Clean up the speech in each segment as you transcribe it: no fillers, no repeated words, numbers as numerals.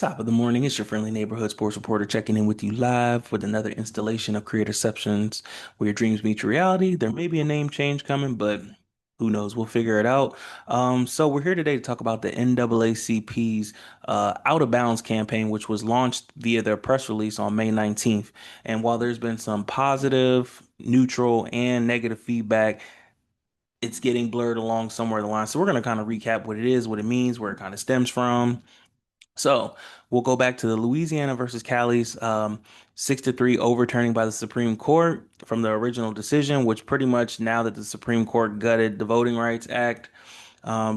Top of the morning, it's your friendly neighborhood sports reporter checking in with you live with another installation of Creative Perceptionz, where your dreams meet your reality. There may be a name change coming, but who knows? We'll figure it out. So we're here today to talk about the NAACP's Out of Bounds campaign, which was launched via their press release on May 19th. And while there's been some positive, neutral, and negative feedback, it's getting blurred along somewhere along the line. So we're going to kind of recap what it is, what it means, where it kind of stems from. So we'll go back to the Louisiana versus Callais 6-3 overturning by the Supreme Court from the original decision, which pretty much now that the Supreme Court gutted the Voting Rights Act,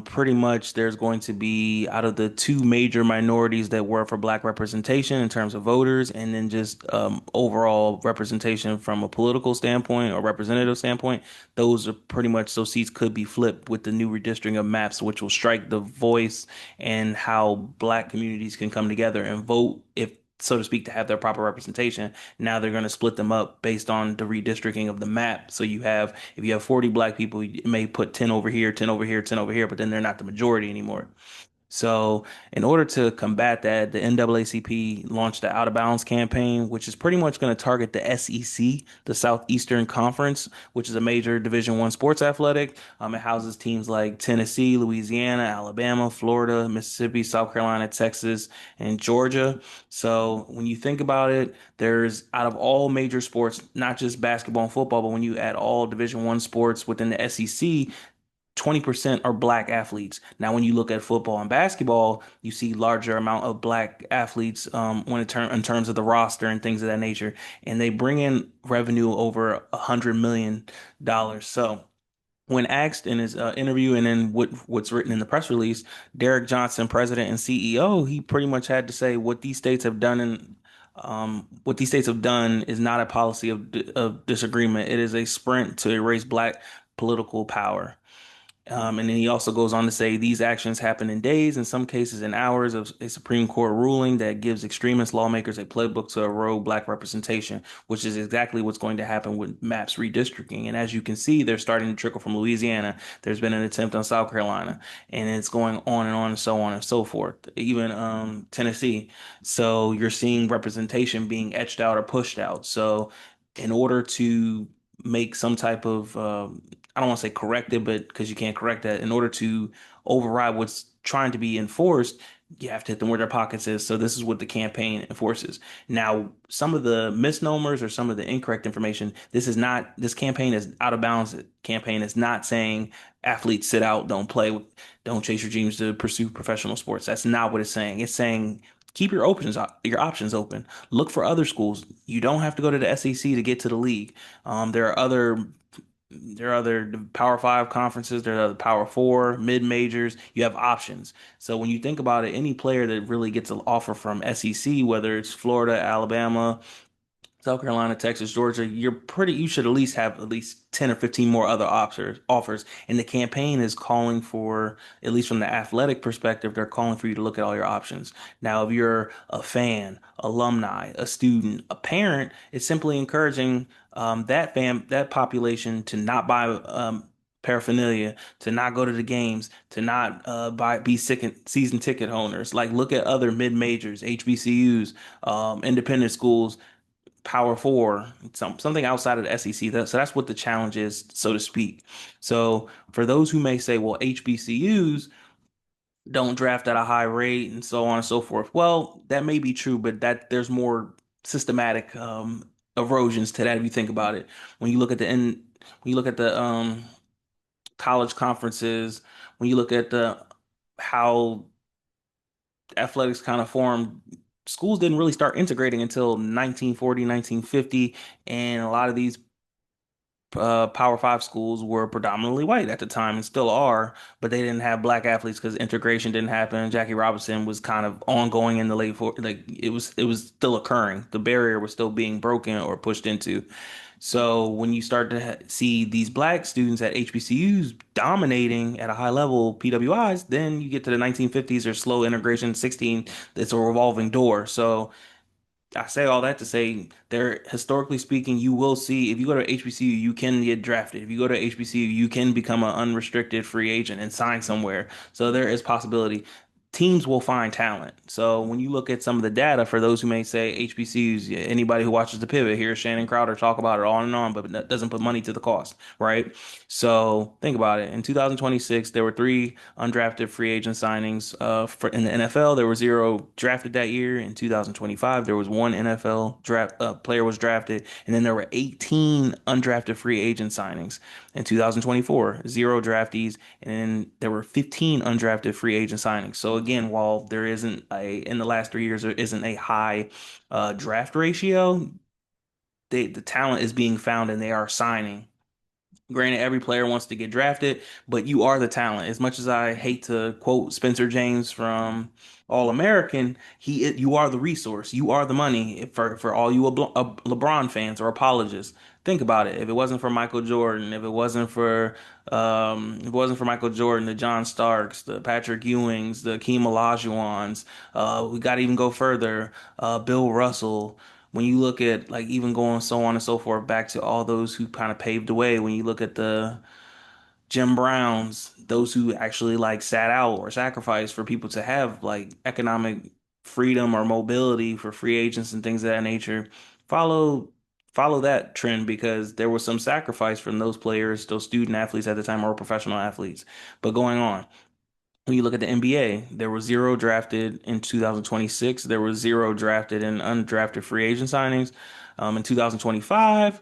pretty much there's going to be out of the two major minorities that were for black representation in terms of voters and then just overall representation from a political standpoint or representative standpoint, those are pretty much those seats could be flipped with the new redistricting of maps, which will strike the voice and how black communities can come together and vote if so to speak, to have their proper representation. Now they're going to split them up based on the redistricting of the map. So you have, if you have 40 black people, you may put 10 over here, 10 over here, 10 over here, but then they're not the majority anymore. So, in order to combat that, the NAACP launched the Out of Bounds campaign, which is pretty much going to target the SEC, the Southeastern Conference, which is a major Division One sports athletic. It houses teams like Tennessee, Louisiana, Alabama, Florida, Mississippi, South Carolina, Texas, and Georgia. So, when you think about it, there's out of all major sports, not just basketball and football, but when you add all Division One sports within the SEC, 20% are black athletes. Now, when you look at football and basketball, you see larger amount of black athletes in terms of the roster and things of that nature, and they bring in revenue over $100 million. So, when asked in his interview and then what's written in the press release, Derek Johnson, president and CEO, he pretty much had to say what these states have done and what these states have done is not a policy of disagreement. It is a sprint to erase black political power. And then he also goes on to say these actions happen in days, in some cases in hours, of a Supreme Court ruling that gives extremist lawmakers a playbook to erode black representation, which is exactly what's going to happen with maps redistricting. And as you can see, they're starting to trickle from Louisiana. There's been an attempt on South Carolina, and it's going on and so on and so forth. Even Tennessee. So you're seeing representation being etched out or pushed out. So in order to make some type of I don't want to say correct it, but because you can't correct that, in order to override what's trying to be enforced, you have to hit them where their pockets is. So this is what the campaign enforces. Now, some of the misnomers or some of the incorrect information, this campaign is out of bounds. Campaign is not saying athletes sit out, don't play, don't chase your dreams to pursue professional sports. That's not what it's saying. It's saying keep your options open. Look for other schools. You don't have to go to the SEC to get to the league. There are other Power Five conferences. There are other Power Four, mid majors. You have options. So when you think about it, any player that really gets an offer from SEC, whether it's Florida, Alabama, South Carolina, Texas, Georgia, you should at least have at least 10 or 15 more other offers. And the campaign is calling for, at least from the athletic perspective, they're calling for you to look at all your options. Now, if you're a fan, alumni, a student, a parent, it's simply encouraging that population to not buy paraphernalia, to not go to the games, to not be season ticket owners. Like look at other mid majors, HBCUs, independent schools, Power Four, something outside of the SEC. So that's what the challenge is, so to speak. So for those who may say, well, HBCUs don't draft at a high rate and so on and so forth. Well, that may be true, but that there's more systematic erosions to that if you think about it. When you look at the when you look at the college conferences, when you look at the how athletics kind of formed, schools didn't really start integrating until 1940, 1950, and a lot of these Power Five schools were predominantly white at the time and still are, but they didn't have black athletes because integration didn't happen. Jackie Robinson was kind of ongoing in the like it was still occurring. The barrier was still being broken or pushed into. So when you start to see these black students at HBCUs dominating at a high level PWIs, then you get to the 1950s or slow integration 16, it's a revolving door. So I say all that to say there, historically speaking, you will see if you go to HBCU, you can get drafted. If you go to HBCU, you can become an unrestricted free agent and sign somewhere. So there is possibility. teams will find talent. So when you look at some of the data, for those who may say HBCUs, yeah, anybody who watches the pivot hears Shannon Crowder talk about it on and on, but that doesn't put money to the cost, right? So think about it. In 2026, there were three undrafted free agent signings. In the NFL, there were zero drafted that year. In 2025, there was one NFL draft player was drafted, and then there were 18 undrafted free agent signings. In 2024, zero draftees, and then there were 15 undrafted free agent signings. So again, while there isn't a in the last 3 years there isn't a high draft ratio, the talent is being found and they are signing. Granted, every player wants to get drafted, but you are the talent. As much as I hate to quote Spencer James from All American, you are the resource. You are the money for all you LeBron fans or apologists. Think about it. If it wasn't for Michael Jordan, if it wasn't for Michael Jordan, the John Starks, the Patrick Ewings, the Akeem Olajuwons, we got to even go further. Bill Russell, when you look at like even going so on and so forth back to all those who kind of paved the way, when you look at the Jim Browns, those who actually like sat out or sacrificed for people to have like economic freedom or mobility for free agents and things of that nature, follow follow that trend because there was some sacrifice from those players, those student athletes at the time or professional athletes. But going on, when you look at the NBA, there were zero drafted in 2026. There were zero drafted and undrafted free agent signings. In 2025,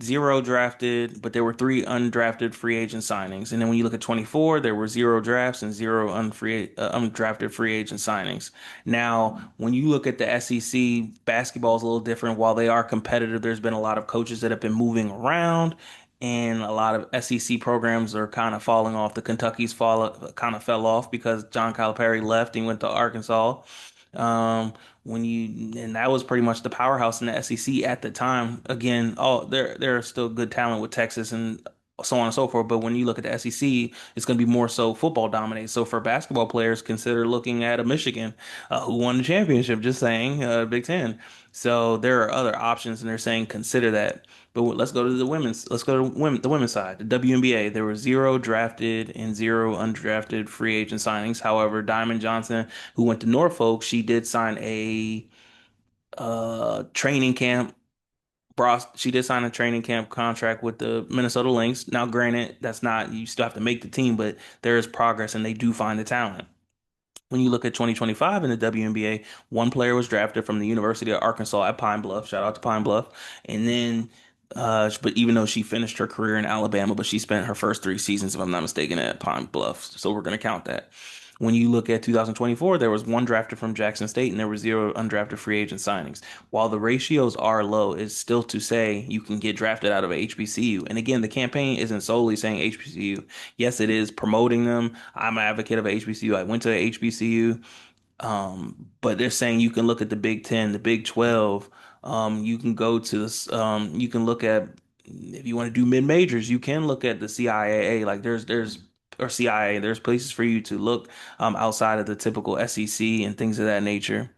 zero drafted, but there were three undrafted free agent signings. And then when you look at 24, there were zero drafts and zero undrafted free agent signings. Now, when you look at the SEC, basketball is a little different. While they are competitive, there's been a lot of coaches that have been moving around and a lot of SEC programs are kind of falling off. The Kentucky's fall kind of fell off because John Calipari left and went to Arkansas. And that was pretty much the powerhouse in the SEC at the time. Again, there are still good talent with Texas and so on and so forth. But when you look at the SEC, it's going to be more so football dominated. So for basketball players, consider looking at a Michigan, who won the championship. Just saying, Big Ten. So there are other options, and they're saying consider that. But let's go to the women's. Let's go to the women's side. The WNBA. There were zero drafted and zero undrafted free agent signings. However, Diamond Johnson, who went to Norfolk, she did sign a training camp. She did sign a training camp contract with the Minnesota Lynx. Now, granted, that's not you still have to make the team, but there is progress, and they do find the talent. When you look at 2025 in the WNBA, one player was drafted from the University of Arkansas at Pine Bluff. Shout out to Pine Bluff. And then, but even though she finished her career in Alabama, but she spent her first 3 seasons, if I'm not mistaken, at Pine Bluff. So we're going to count that. When you look at 2024, there was one drafted from Jackson State and there were zero undrafted free agent signings. While the ratios are low, it's still to say you can get drafted out of a HBCU. And again, the campaign isn't solely saying HBCU. Yes, it is promoting them. I'm an advocate of a HBCU. I went to a HBCU. But they're saying you can look at the Big Ten, the Big 12. You can go to this, you can look at if you want to do mid majors, you can look at the CIAA. Like there's or CIA. There's places for you to look outside of the typical SEC and things of that nature.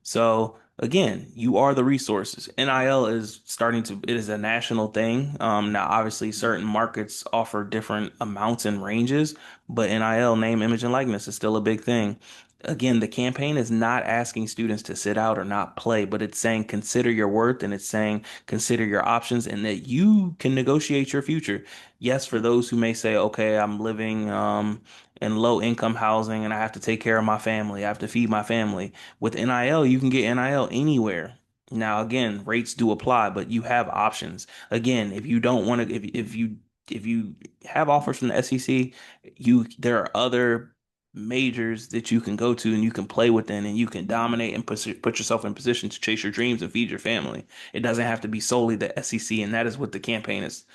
So again, you are the resources. NIL is starting to, it is a national thing. Now obviously certain markets offer different amounts and ranges, but NIL, name, image, and likeness is still a big thing. Again, the campaign is not asking students to sit out or not play, but it's saying consider your worth and it's saying consider your options and that you can negotiate your future. Yes, for those who may say, okay, I'm living in low income housing and I have to take care of my family, I have to feed my family. With NIL, you can get NIL anywhere. Now, again, rates do apply, but you have options. Again, if you don't want to, if you have offers from the SEC, there are other majors that you can go to and you can play within and you can dominate and put yourself in position to chase your dreams and feed your family. It doesn't have to be solely the SEC, and that is what the campaign is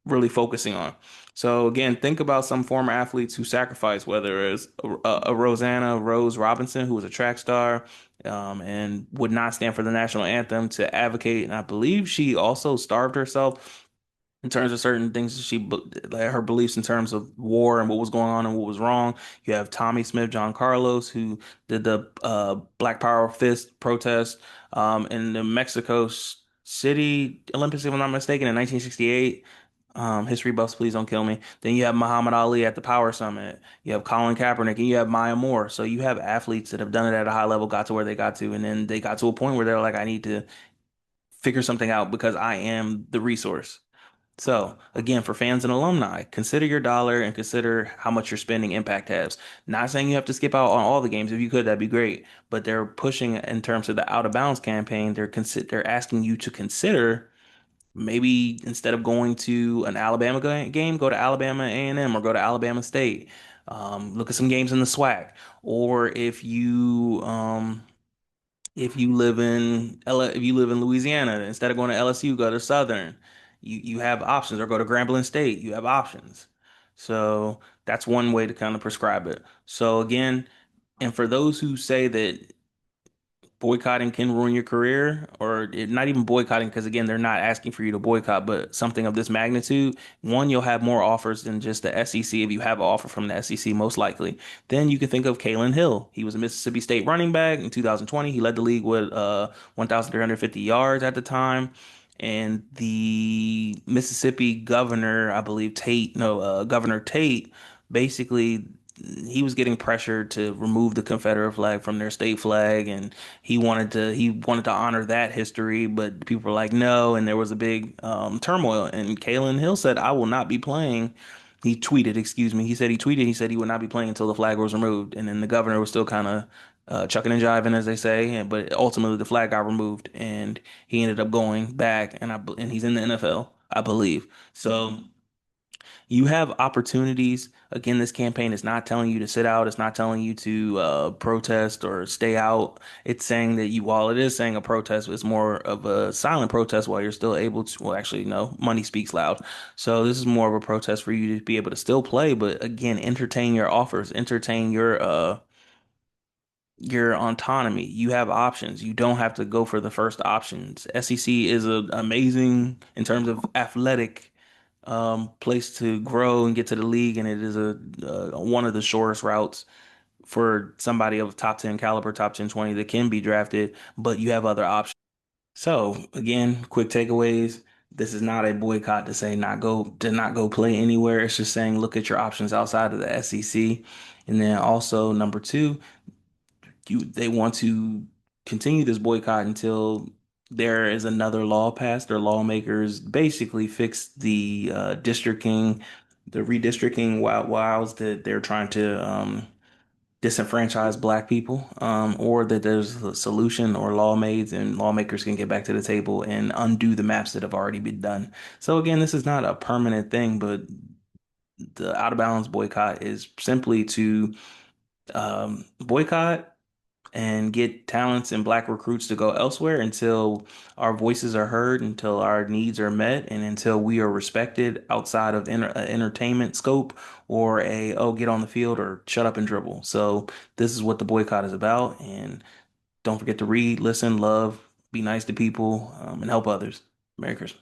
really focusing on. So again, think about some former athletes who sacrificed, whether it's a Rosanna Rose Robinson, who was a track star, and would not stand for the national anthem to advocate. And I believe she also starved herself in terms of certain things that like her beliefs in terms of war and what was going on and what was wrong. You have Tommy Smith, John Carlos, who did the Black Power Fist protest in the Mexico City Olympics, if I'm not mistaken, in 1968. History buffs, please don't kill me. Then you have Muhammad Ali at the Power Summit. You have Colin Kaepernick, and you have Maya Moore. So you have athletes that have done it at a high level, got to where they got to, and then they got to a point where they're like, I need to figure something out because I am the resource. So again, for fans and alumni, consider your dollar and consider how much you're spending impact has. Not saying you have to skip out on all the games. If you could, that'd be great. But they're pushing in terms of the out of bounds campaign. They're asking you to consider maybe instead of going to an Alabama game, go to Alabama A&M or go to Alabama State. Look at some games in the SWAC. Or if you live in if you live in Louisiana, instead of going to LSU, go to Southern. You have options, or go to Grambling State. You have options. So that's one way to kind of prescribe it. So again, and for those who say that boycotting can ruin your career, or not even boycotting, because again, they're not asking for you to boycott, but something of this magnitude, one, you'll have more offers than just the SEC if you have an offer from the SEC, most likely. Then you can think of Kalen Hill. He was a Mississippi State running back in 2020. He led the league with 1,350 yards at the time. And the Mississippi governor, I believe Tate, no, Governor Tate, basically he was getting pressure to remove the Confederate flag from their state flag, and he wanted to honor that history, but people were like no, and there was a big turmoil. And Kalen Hill said, "I will not be playing." He tweeted, excuse me. He said he would not be playing until the flag was removed, and then the governor was still kind of chucking and jiving, as they say, but ultimately the flag got removed, and he ended up going back, and he's in the NFL, I believe. So. You have opportunities. Again, this campaign is not telling you to sit out. It's not telling you to protest or stay out. It's saying that while it is saying a protest, it's more of a silent protest while you're still able to, well, actually, no, money speaks loud. So this is more of a protest for you to be able to still play, but again, entertain your offers, entertain your autonomy. You have options. You don't have to go for the first options. SEC is amazing in terms of athletic place to grow and get to the league, and it is a one of the shortest routes for somebody of top 10 caliber, top 10 20 that can be drafted, but you have other options. So again, quick takeaways. This is not a boycott to say not go play anywhere. It's just saying look at your options outside of the SEC. And then also number two, they want to continue this boycott until there is another law passed. Their lawmakers basically fix the the redistricting wows that they're trying to disenfranchise black people, or that there's a solution or law made and lawmakers can get back to the table and undo the maps that have already been done. So again, this is not a permanent thing, but the out of bounds boycott is simply to boycott and get talents and black recruits to go elsewhere until our voices are heard, until our needs are met, and until we are respected outside of entertainment scope or get on the field or shut up and dribble. So this is what the boycott is about. And don't forget to read, listen, love, be nice to people, and help others. Merry Christmas.